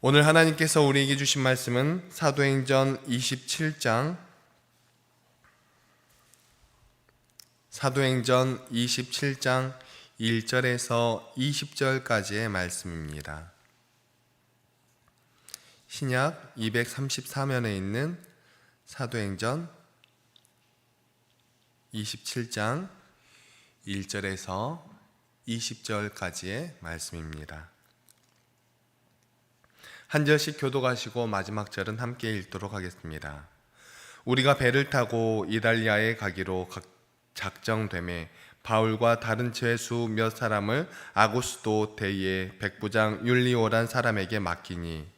오늘 하나님께서 우리에게 주신 말씀은 사도행전 27장 1절에서 20절까지의 말씀입니다. 신약 234면에 있는 사도행전 27장 1절에서 20절까지의 말씀입니다. 한 절씩 교독하시고 마지막 절은 함께 읽도록 하겠습니다. 우리가 배를 타고 이달리아에 가기로 작정되매 바울과 다른 죄수 몇 사람을 아구스도 대의 백부장 율리오란 사람에게 맡기니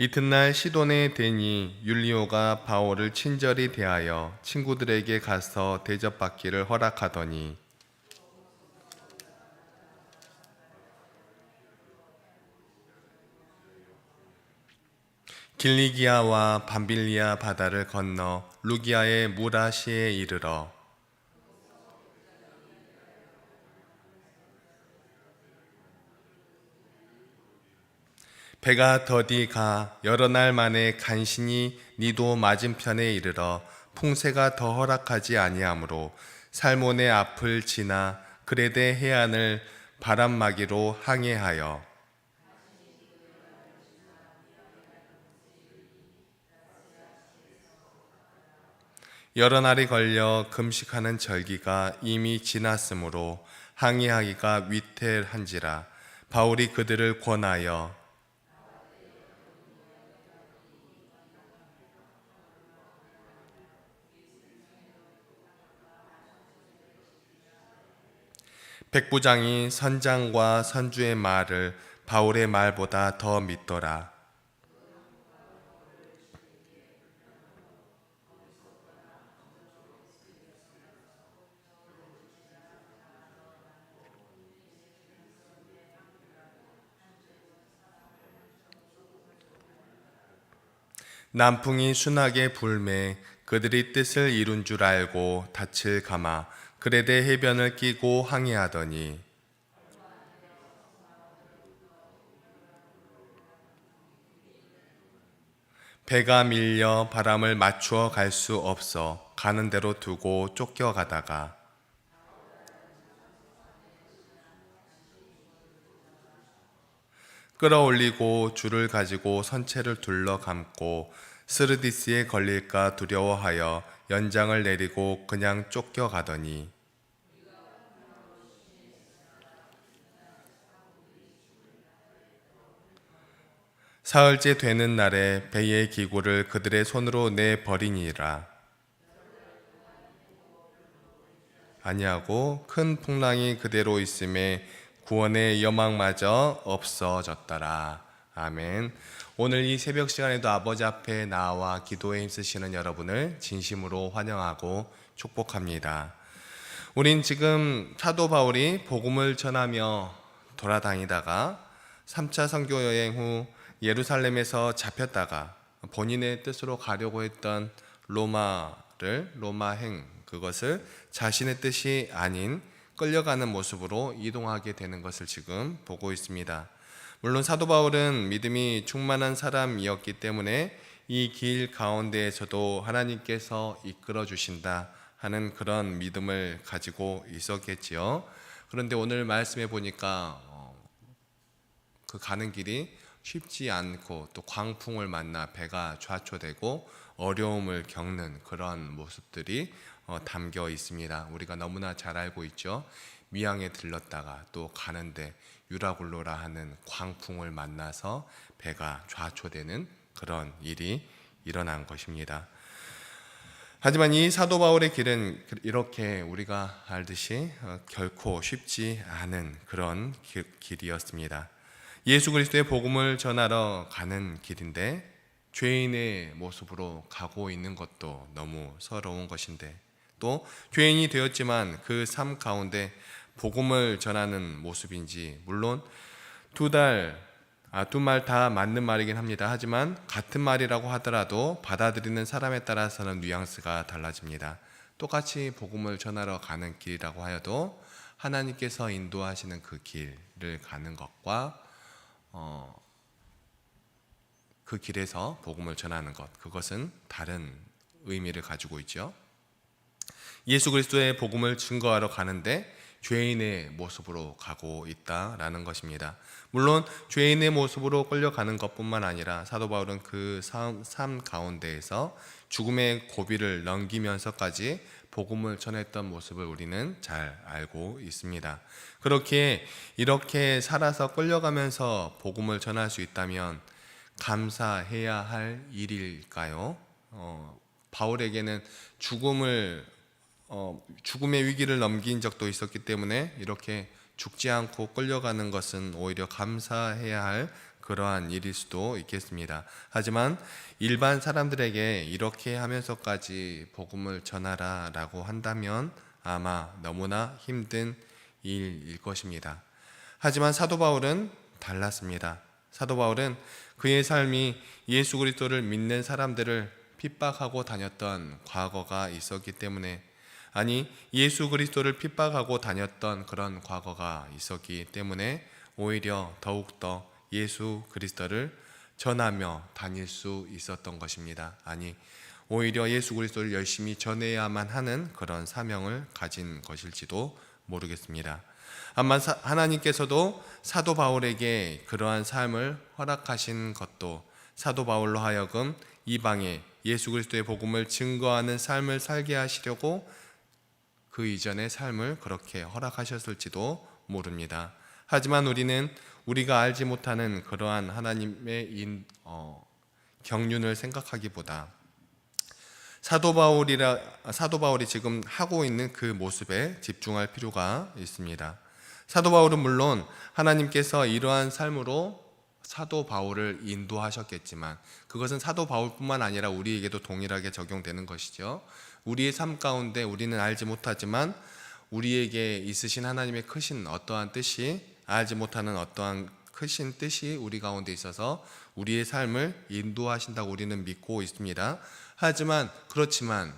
이튿날 시돈에 대니 율리오가 바울을 친절히 대하여 친구들에게 가서 대접받기를 허락하더니 길리기아와 밤빌리아 바다를 건너 루기아의 무라시에 이르러 배가 더디 가 여러 날 만에 간신히 니도 맞은편에 이르러 풍세가 더 허락하지 아니하므로 살몬의 앞을 지나 그레데 해안을 바람막이로 항해하여 여러 날이 걸려 금식하는 절기가 이미 지났으므로 항해하기가 위태한지라 바울이 그들을 권하여 백부장이 선장과 선주의 말을 바울의 말보다 더 믿더라. 남풍이 순하게 불매 그들이 뜻을 이룬 줄 알고 닻을 감아 그레데 해변을 끼고 항해하더니 배가 밀려 바람을 맞추어 갈 수 없어 가는 대로 두고 쫓겨가다가 끌어올리고 줄을 가지고 선체를 둘러 감고 스르디스에 걸릴까 두려워하여 연장을 내리고 그냥 쫓겨가더니 사흘째 되는 날에 배의 기구를 그들의 손으로 내버리니라. 아니하고 큰 풍랑이 그대로 있음에 구원의 여망마저 없어졌더라. 아멘. 오늘 이 새벽 시간에도 아버지 앞에 나와 기도에 힘쓰시는 여러분을 진심으로 환영하고 축복합니다. 우린 지금 사도 바울이 복음을 전하며 돌아다니다가 3차 선교 여행 후 예루살렘에서 잡혔다가 본인의 뜻으로 가려고 했던 로마행 그것을 자신의 뜻이 아닌 끌려가는 모습으로 이동하게 되는 것을 지금 보고 있습니다. 물론 사도 바울은 믿음이 충만한 사람이었기 때문에 이 길 가운데에서도 하나님께서 이끌어 주신다 하는 그런 믿음을 가지고 있었겠지요. 그런데 오늘 말씀해 보니까 그 가는 길이 쉽지 않고 또 광풍을 만나 배가 좌초되고 어려움을 겪는 그런 모습들이 담겨 있습니다. 우리가 너무나 잘 알고 있죠. 미항에 들렀다가 또 가는데 유라굴로라 하는 광풍을 만나서 배가 좌초되는 그런 일이 일어난 것입니다. 하지만 이 사도 바울의 길은 이렇게 우리가 알듯이 결코 쉽지 않은 그런 길이었습니다. 예수 그리스도의 복음을 전하러 가는 길인데 죄인의 모습으로 가고 있는 것도 너무 서러운 것인데 또 죄인이 되었지만 그 삶 가운데 복음을 전하는 모습인지 물론 2달 두 말 다 맞는 말이긴 합니다. 하지만 같은 말이라고 하더라도 받아들이는 사람에 따라서는 뉘앙스가 달라집니다. 똑같이 복음을 전하러 가는 길이라고 하여도 하나님께서 인도하시는 그 길을 가는 것과 그 길에서 복음을 전하는 것, 그것은 다른 의미를 가지고 있죠. 예수 그리스도의 복음을 증거하러 가는데 죄인의 모습으로 가고 있다라는 것입니다. 물론 죄인의 모습으로 끌려가는 것뿐만 아니라 사도 바울은 그 삶 가운데에서 죽음의 고비를 넘기면서까지 복음을 전했던 모습을 우리는 잘 알고 있습니다. 그렇게 이렇게 살아서 끌려가면서 복음을 전할 수 있다면 감사해야 할 일일까요? 바울에게는 죽음의 위기를 넘긴 적도 있었기 때문에 이렇게 죽지 않고 끌려가는 것은 오히려 감사해야 할 그러한 일일 수도 있겠습니다. 하지만 일반 사람들에게 이렇게 하면서까지 복음을 전하라 라고 한다면 아마 너무나 힘든 일일 것입니다. 하지만 사도 바울은 달랐습니다. 사도 바울은 그의 삶이 예수 그리스도를 믿는 사람들을 핍박하고 다녔던 과거가 있었기 때문에, 예수 그리스도를 핍박하고 다녔던 그런 과거가 있었기 때문에 오히려 더욱더 예수 그리스도를 전하며 다닐 수 있었던 것입니다. 오히려 예수 그리스도를 열심히 전해야만 하는 그런 사명을 가진 것일지도 모르겠습니다. 아마 하나님께서도 사도 바울에게 그러한 삶을 허락하신 것도 사도 바울로 하여금 이방에 예수 그리스도의 복음을 증거하는 삶을 살게 하시려고 그 이전의 삶을 그렇게 허락하셨을지도 모릅니다. 하지만 우리는 우리가 알지 못하는 그러한 하나님의 경륜을 생각하기보다 사도 바울이 지금 하고 있는 그 모습에 집중할 필요가 있습니다. 사도 바울은 물론 하나님께서 이러한 삶으로 사도 바울을 인도하셨겠지만 그것은 사도 바울뿐만 아니라 우리에게도 동일하게 적용되는 것이죠. 우리의 삶 가운데 우리는 알지 못하지만 우리에게 있으신 하나님의 크신 어떠한 뜻이, 알지 못하는 어떠한 크신 뜻이 우리 가운데 있어서 우리의 삶을 인도하신다고 우리는 믿고 있습니다. 그렇지만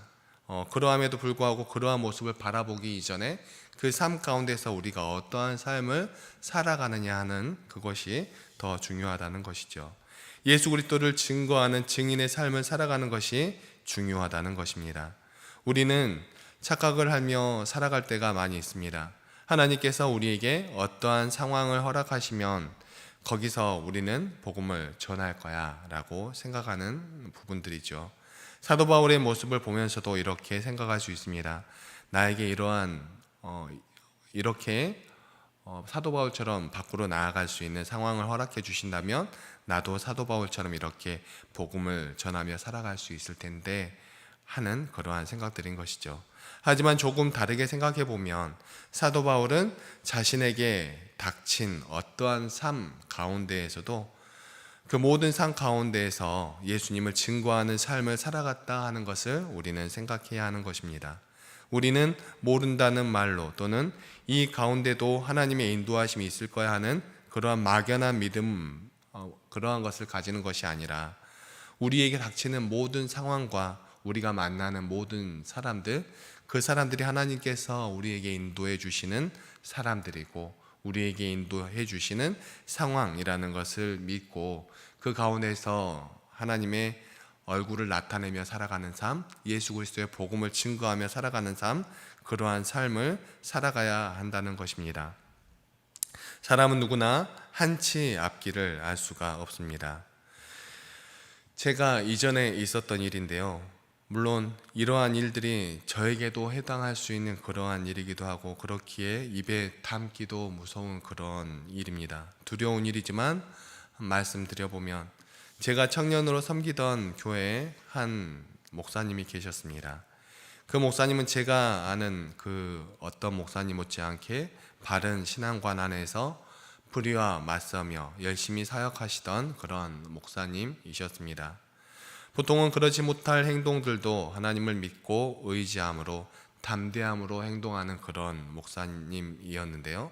그러함에도 불구하고 그러한 모습을 바라보기 이전에 그 삶 가운데서 우리가 어떠한 삶을 살아가느냐 하는 그것이 더 중요하다는 것이죠. 예수 그리스도를 증거하는 증인의 삶을 살아가는 것이 중요하다는 것입니다. 우리는 착각을 하며 살아갈 때가 많이 있습니다. 하나님께서 우리에게 어떠한 상황을 허락하시면 거기서 우리는 복음을 전할 거야 라고 생각하는 부분들이죠. 사도 바울의 모습을 보면서도 이렇게 생각할 수 있습니다. 나에게 이렇게 사도 바울처럼 밖으로 나아갈 수 있는 상황을 허락해 주신다면 나도 사도 바울처럼 이렇게 복음을 전하며 살아갈 수 있을 텐데 하는 그러한 생각들인 것이죠. 하지만 조금 다르게 생각해 보면 사도 바울은 자신에게 닥친 어떠한 삶 가운데에서도 그 모든 삶 가운데에서 예수님을 증거하는 삶을 살아갔다 하는 것을 우리는 생각해야 하는 것입니다. 우리는 모른다는 말로 또는 이 가운데도 하나님의 인도하심이 있을 거야 하는 그러한 막연한 믿음, 그러한 것을 가지는 것이 아니라 우리에게 닥치는 모든 상황과 우리가 만나는 모든 사람들, 그 사람들이 하나님께서 우리에게 인도해 주시는 사람들이고 우리에게 인도해 주시는 상황이라는 것을 믿고 그 가운데서 하나님의 얼굴을 나타내며 살아가는 삶, 예수 그리스도의 복음을 증거하며 살아가는 삶, 그러한 삶을 살아가야 한다는 것입니다. 사람은 누구나 한치 앞길을 알 수가 없습니다. 제가 이전에 있었던 일인데요. 물론 이러한 일들이 저에게도 해당할 수 있는 그러한 일이기도 하고 그렇기에 입에 담기도 무서운 그런 일입니다. 두려운 일이지만 말씀드려보면 제가 청년으로 섬기던 교회에 한 목사님이 계셨습니다. 그 목사님은 제가 아는 그 어떤 목사님 못지않게 바른 신앙관 안에서 불의와 맞서며 열심히 사역하시던 그런 목사님이셨습니다. 보통은 그러지 못할 행동들도 하나님을 믿고 의지함으로 담대함으로 행동하는 그런 목사님이었는데요.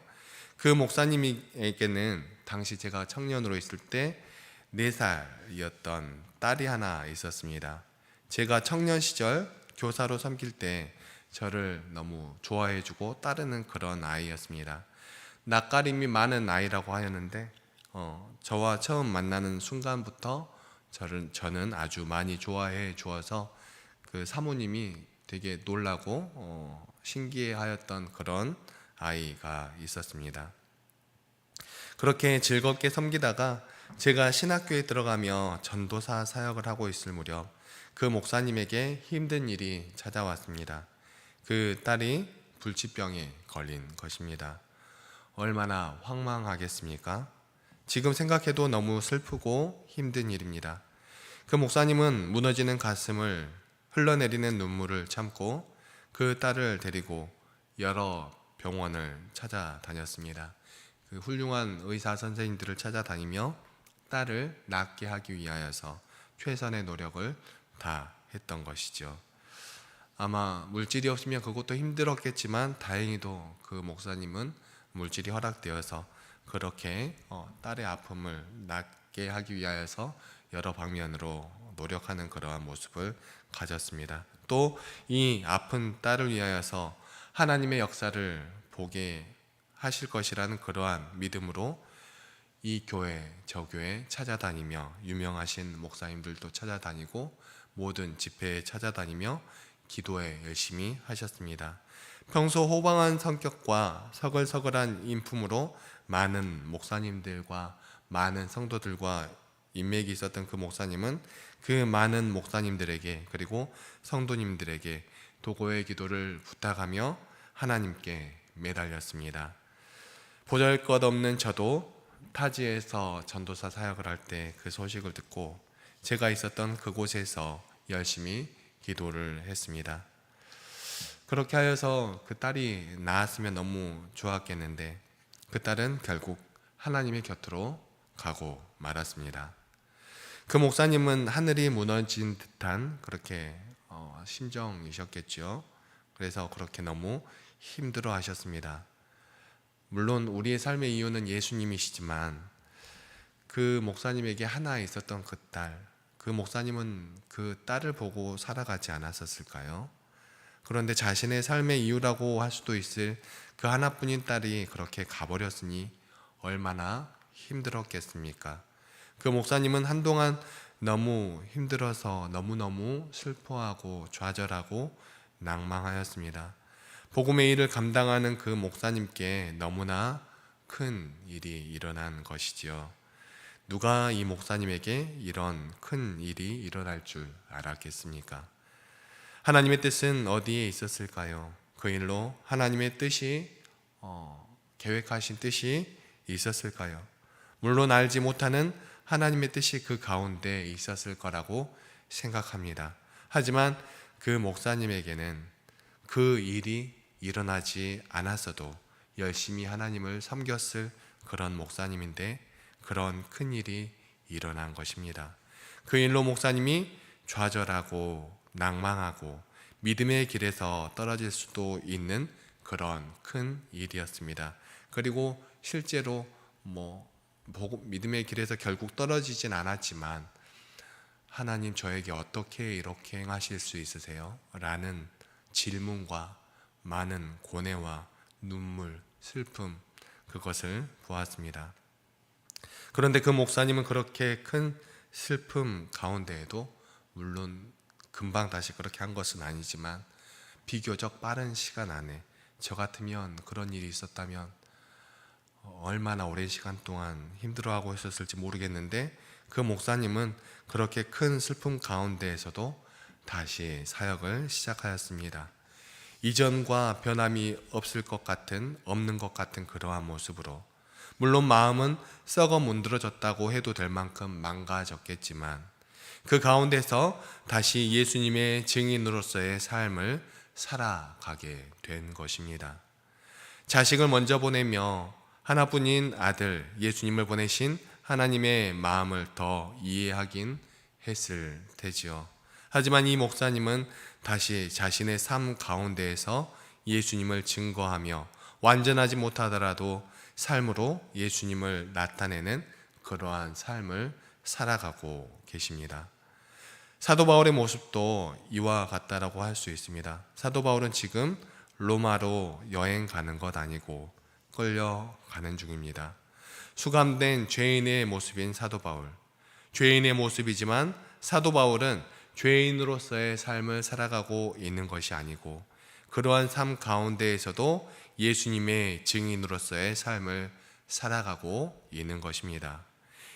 그 목사님에게는 당시 제가 청년으로 있을 때 4살이었던 딸이 하나 있었습니다. 제가 청년 시절 교사로 섬길 때 저를 너무 좋아해주고 따르는 그런 아이였습니다. 낯가림이 많은 아이라고 하였는데 저와 처음 만나는 순간부터 저는 아주 많이 좋아해 주어서 그 사모님이 되게 놀라고 신기해하였던 그런 아이가 있었습니다. 그렇게 즐겁게 섬기다가 제가 신학교에 들어가며 전도사 사역을 하고 있을 무렵 그 목사님에게 힘든 일이 찾아왔습니다. 그 딸이 불치병에 걸린 것입니다. 얼마나 황망하겠습니까? 지금 생각해도 너무 슬프고 힘든 일입니다. 그 목사님은 무너지는 가슴을 흘러내리는 눈물을 참고 그 딸을 데리고 여러 병원을 찾아다녔습니다. 그 훌륭한 의사 선생님들을 찾아다니며 딸을 낫게 하기 위하여서 최선의 노력을 다 했던 것이죠. 아마 물질이 없으면 그것도 힘들었겠지만 다행히도 그 목사님은 물질이 허락되어서 그렇게 딸의 아픔을 낫게 하기 위하여서 여러 방면으로 노력하는 그러한 모습을 가졌습니다. 또 이 아픈 딸을 위하여서 하나님의 역사를 보게 하실 것이라는 그러한 믿음으로 이 교회, 저 교회 찾아다니며 유명하신 목사님들도 찾아다니고 모든 집회에 찾아다니며 기도에 열심히 하셨습니다. 평소 호방한 성격과 서글서글한 인품으로 많은 목사님들과 많은 성도들과 인맥이 있었던 그 목사님은 그 많은 목사님들에게 그리고 성도님들에게 도고의 기도를 부탁하며 하나님께 매달렸습니다. 보잘것없는 저도 타지에서 전도사 사역을 할 때 그 소식을 듣고 제가 있었던 그곳에서 열심히 기도를 했습니다. 그렇게 하여서 그 딸이 나았으면 너무 좋았겠는데 그 딸은 결국 하나님의 곁으로 가고 말았습니다. 그 목사님은 하늘이 무너진 듯한 그렇게 심정이셨겠죠. 그래서 그렇게 너무 힘들어 하셨습니다. 물론 우리의 삶의 이유는 예수님이시지만 그 목사님에게 하나 있었던 그 딸, 그 목사님은 그 딸을 보고 살아가지 않았었을까요? 그런데 자신의 삶의 이유라고 할 수도 있을 그 하나뿐인 딸이 그렇게 가버렸으니 얼마나 힘들었겠습니까? 그 목사님은 한동안 너무 힘들어서 너무너무 슬퍼하고 좌절하고 낭망하였습니다. 복음의 일을 감당하는 그 목사님께 너무나 큰 일이 일어난 것이지요. 누가 이 목사님에게 이런 큰 일이 일어날 줄 알았겠습니까? 하나님의 뜻은 어디에 있었을까요? 그 일로 하나님의 뜻이 계획하신 뜻이 있었을까요? 물론 알지 못하는 하나님의 뜻이 그 가운데 있었을 거라고 생각합니다. 하지만 그 목사님에게는 그 일이 일어나지 않았어도 열심히 하나님을 섬겼을 그런 목사님인데 그런 큰 일이 일어난 것입니다. 그 일로 목사님이 좌절하고 낭망하고 믿음의 길에서 떨어질 수도 있는 그런 큰 일이었습니다. 그리고 실제로 믿음의 길에서 결국 떨어지진 않았지만 하나님 저에게 어떻게 이렇게 행하실 수 있으세요? 라는 질문과 많은 고뇌와 눈물, 슬픔 그것을 보았습니다. 그런데 그 목사님은 그렇게 큰 슬픔 가운데에도 물론 금방 다시 그렇게 한 것은 아니지만 비교적 빠른 시간 안에 저 같으면 그런 일이 있었다면 얼마나 오랜 시간 동안 힘들어하고 있었을지 모르겠는데 그 목사님은 그렇게 큰 슬픔 가운데에서도 다시 사역을 시작하였습니다. 이전과 변함이 없는 것 같은 그러한 모습으로 물론 마음은 썩어 문드러졌다고 해도 될 만큼 망가졌겠지만 그 가운데서 다시 예수님의 증인으로서의 삶을 살아가게 된 것입니다. 자식을 먼저 보내며 하나뿐인 아들 예수님을 보내신 하나님의 마음을 더 이해하긴 했을 테지요. 하지만 이 목사님은 다시 자신의 삶 가운데에서 예수님을 증거하며 완전하지 못하더라도 삶으로 예수님을 나타내는 그러한 삶을 살아가고 계십니다. 사도 바울의 모습도 이와 같다라고 할 수 있습니다. 사도 바울은 지금 로마로 여행 가는 것 아니고 끌려가는 중입니다. 수감된 죄인의 모습인 사도 바울, 죄인의 모습이지만 사도 바울은 죄인으로서의 삶을 살아가고 있는 것이 아니고 그러한 삶 가운데에서도 예수님의 증인으로서의 삶을 살아가고 있는 것입니다.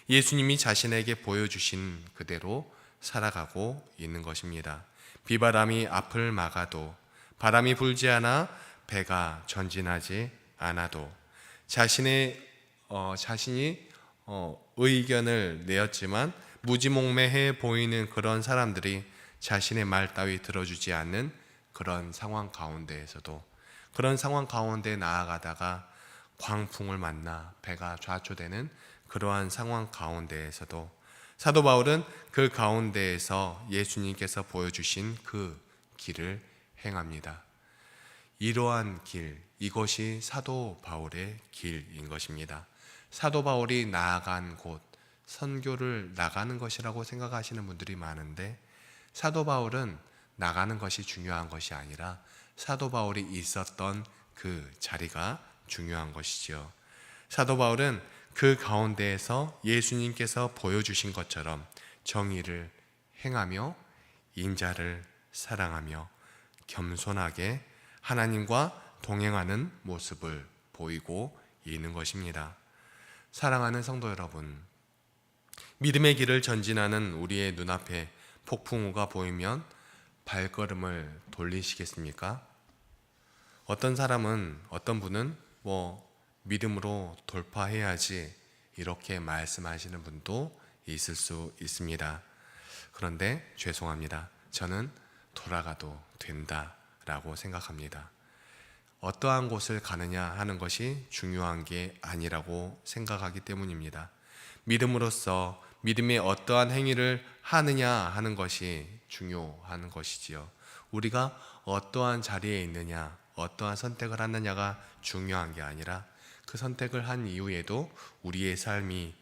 예수님이 자신에게 보여주신 그대로 살아가고 있는 것입니다. 비바람이 앞을 막아도, 바람이 불지 않아 배가 전진하지 않아도, 자신이 의견을 내었지만 무지몽매해 보이는 그런 사람들이 자신의 말 따위 들어주지 않는 그런 상황 가운데에서도, 그런 상황 가운데 나아가다가 광풍을 만나 배가 좌초되는 그러한 상황 가운데에서도 사도 바울은 그 가운데에서 예수님께서 보여주신 그 길을 행합니다. 이러한 길, 이것이 사도 바울의 길인 것입니다. 사도 바울이 나아간 곳, 선교를 나가는 것이라고 생각하시는 분들이 많은데, 사도 바울은 나가는 것이 중요한 것이 아니라 사도 바울이 있었던 그 자리가 중요한 것이죠. 사도 바울은 그 가운데에서 예수님께서 보여주신 것처럼 정의를 행하며 인자를 사랑하며 겸손하게 하나님과 동행하는 모습을 보이고 있는 것입니다. 사랑하는 성도 여러분, 믿음의 길을 전진하는 우리의 눈앞에 폭풍우가 보이면 발걸음을 돌리시겠습니까? 어떤 사람은, 어떤 분은 믿음으로 돌파해야지 이렇게 말씀하시는 분도 있을 수 있습니다. 그런데 죄송합니다. 저는 돌아가도 된다라고 생각합니다. 어떠한 곳을 가느냐 하는 것이 중요한 게 아니라고 생각하기 때문입니다. 믿음으로써 믿음의 어떠한 행위를 하느냐 하는 것이 중요한 것이지요. 우리가 어떠한 자리에 있느냐, 어떠한 선택을 하느냐가 중요한 게 아니라 그 선택을 한 이후에도 우리의 삶이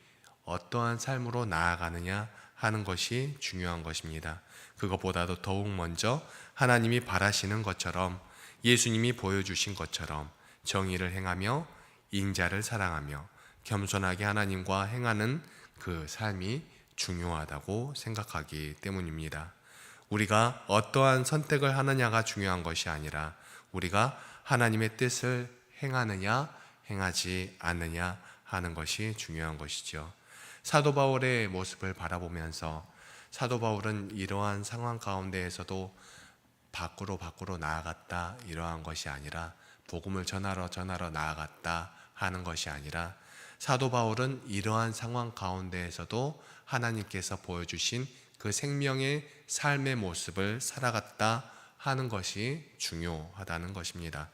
어떠한 삶으로 나아가느냐 하는 것이 중요한 것입니다. 그것보다도 더욱 먼저 하나님이 바라시는 것처럼, 예수님이 보여주신 것처럼 정의를 행하며 인자를 사랑하며 겸손하게 하나님과 행하는 그 삶이 중요하다고 생각하기 때문입니다. 우리가 어떠한 선택을 하느냐가 중요한 것이 아니라 우리가 하나님의 뜻을 행하느냐 행하지 않느냐 하는 것이 중요한 것이죠. 사도 바울의 모습을 바라보면서 사도 바울은 이러한 상황 가운데에서도 밖으로 나아갔다 이러한 것이 아니라, 복음을 전하러 나아갔다 하는 것이 아니라, 사도 바울은 이러한 상황 가운데에서도 하나님께서 보여주신 그 생명의 삶의 모습을 살아갔다 하는 것이 중요하다는 것입니다.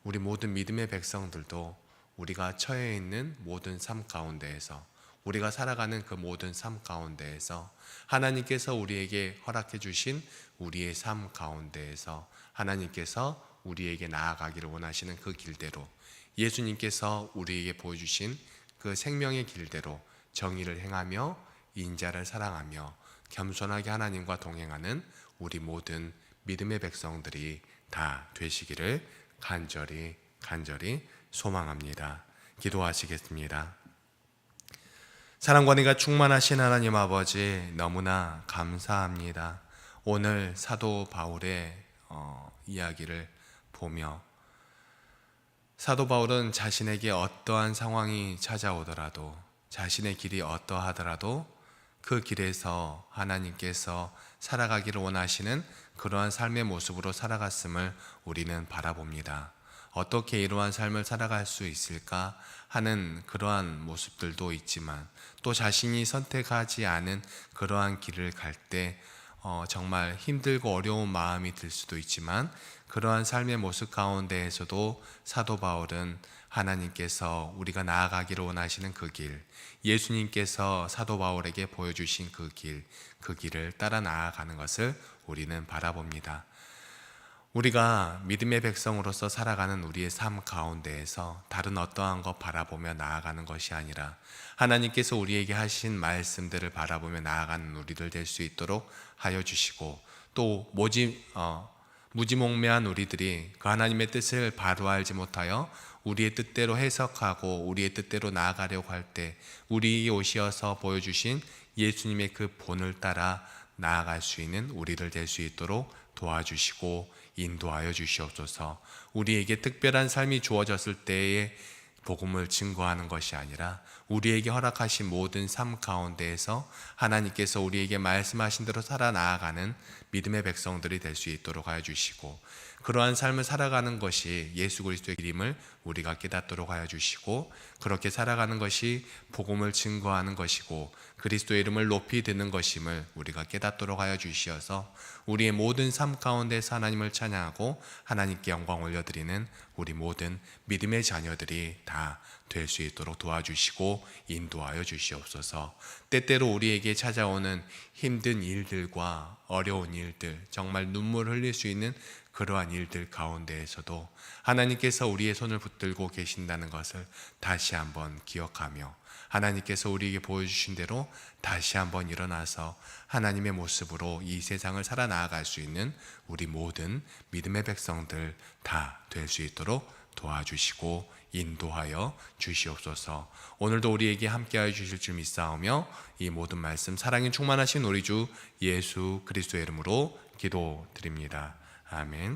우리 모든 믿음의 백성들도 우리가 처해 있는 모든 삶 가운데에서, 우리가 살아가는 그 모든 삶 가운데에서 하나님께서 우리에게 허락해 주신 우리의 삶 가운데에서 하나님께서 우리에게 나아가기를 원하시는 그 길대로, 예수님께서 우리에게 보여주신 그 생명의 길대로 정의를 행하며 인자를 사랑하며 겸손하게 하나님과 동행하는 우리 모든 믿음의 백성들이 다 되시기를 간절히 소망합니다. 기도하시겠습니다. 사랑과 은혜가 충만하신 하나님 아버지, 너무나 감사합니다. 오늘 사도 바울의 이야기를 보며 사도 바울은 자신에게 어떠한 상황이 찾아오더라도, 자신의 길이 어떠하더라도 그 길에서 하나님께서 살아가기를 원하시는 그러한 삶의 모습으로 살아갔음을 우리는 바라봅니다. 어떻게 이러한 삶을 살아갈 수 있을까 하는 그러한 모습들도 있지만, 또 자신이 선택하지 않은 그러한 길을 갈 때 정말 힘들고 어려운 마음이 들 수도 있지만, 그러한 삶의 모습 가운데에서도 사도 바울은 하나님께서 우리가 나아가기를 원하시는 그 길, 예수님께서 사도 바울에게 보여주신 그 길을 따라 나아가는 것을 우리는 바라봅니다. 우리가 믿음의 백성으로서 살아가는 우리의 삶 가운데에서 다른 어떠한 것 바라보며 나아가는 것이 아니라 하나님께서 우리에게 하신 말씀들을 바라보며 나아가는 우리들 될 수 있도록 하여 주시고, 또 무지몽매한 우리들이 그 하나님의 뜻을 바로 알지 못하여 우리의 뜻대로 해석하고 우리의 뜻대로 나아가려고 할 때 우리에게 오시어서 보여주신 예수님의 그 본을 따라 나아갈 수 있는 우리들 될 수 있도록 도와주시고 인도하여 주시옵소서. 우리에게 특별한 삶이 주어졌을 때에 복음을 증거하는 것이 아니라 우리에게 허락하신 모든 삶 가운데에서 하나님께서 우리에게 말씀하신 대로 살아나아가는 믿음의 백성들이 될 수 있도록 하여 주시고, 그러한 삶을 살아가는 것이 예수 그리스도의 길임을 우리가 깨닫도록 하여 주시고, 그렇게 살아가는 것이 복음을 증거하는 것이고 그리스도의 이름을 높이 드는 것임을 우리가 깨닫도록 하여 주시어서 우리의 모든 삶 가운데서 하나님을 찬양하고 하나님께 영광 올려드리는 우리 모든 믿음의 자녀들이 다 될 수 있도록 도와주시고 인도하여 주시옵소서. 때때로 우리에게 찾아오는 힘든 일들과 어려운 일들, 정말 눈물 흘릴 수 있는 그러한 일들 가운데에서도 하나님께서 우리의 손을 붙들고 계신다는 것을 다시 한번 기억하며, 하나님께서 우리에게 보여주신 대로 다시 한번 일어나서 하나님의 모습으로 이 세상을 살아나갈 수 있는 우리 모든 믿음의 백성들 다 될 수 있도록 도와주시고 인도하여 주시옵소서. 오늘도 우리에게 함께하여 주실 줄 믿사오며 이 모든 말씀 사랑이 충만하신 우리 주 예수 그리스도의 이름으로 기도드립니다. 아멘.